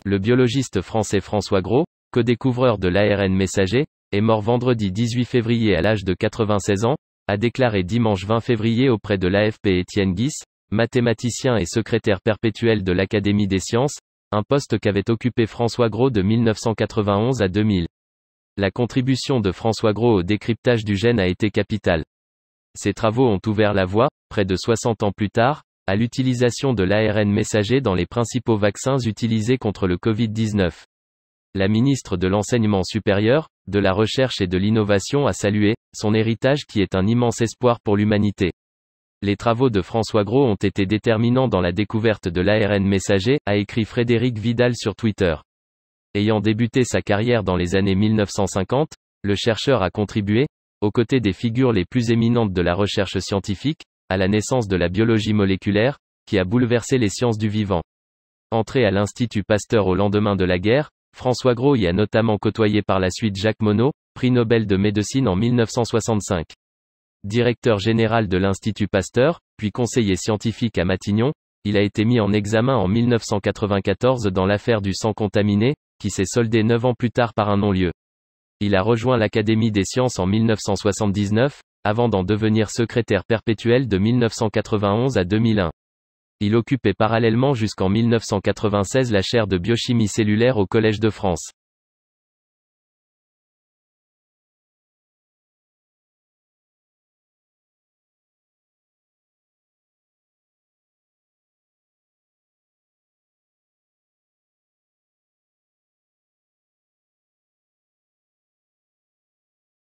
Le biologiste français François Gros, co-découvreur de l'ARN messager, est mort vendredi 18 février à l'âge de 96 ans, a déclaré dimanche 20 février auprès de l'AFP Étienne Guis, mathématicien et secrétaire perpétuel de l'Académie des sciences, un poste qu'avait occupé François Gros de 1991 à 2000. La contribution de François Gros au décryptage du gène a été capitale. Ses travaux ont ouvert la voie, près de 60 ans plus tard, à l'utilisation de l'ARN messager dans les principaux vaccins utilisés contre le Covid-19. La ministre de l'Enseignement supérieur, de la Recherche et de l'Innovation a salué son héritage qui est un immense espoir pour l'humanité. Les travaux de François Gros ont été déterminants dans la découverte de l'ARN messager, a écrit Frédéric Vidal sur Twitter. Ayant débuté sa carrière dans les années 1950, le chercheur a contribué, aux côtés des figures les plus éminentes de la recherche scientifique, à la naissance de la biologie moléculaire, qui a bouleversé les sciences du vivant. Entré à l'Institut Pasteur au lendemain de la guerre, François Gros y a notamment côtoyé par la suite Jacques Monod, prix Nobel de médecine en 1965. Directeur général de l'Institut Pasteur, puis conseiller scientifique à Matignon, il a été mis en examen en 1994 dans l'affaire du sang contaminé, qui s'est soldée 9 ans plus tard par un non-lieu. Il a rejoint l'Académie des sciences en 1979, avant d'en devenir secrétaire perpétuel de 1991 à 2001. Il occupait parallèlement jusqu'en 1996 la chaire de biochimie cellulaire au Collège de France.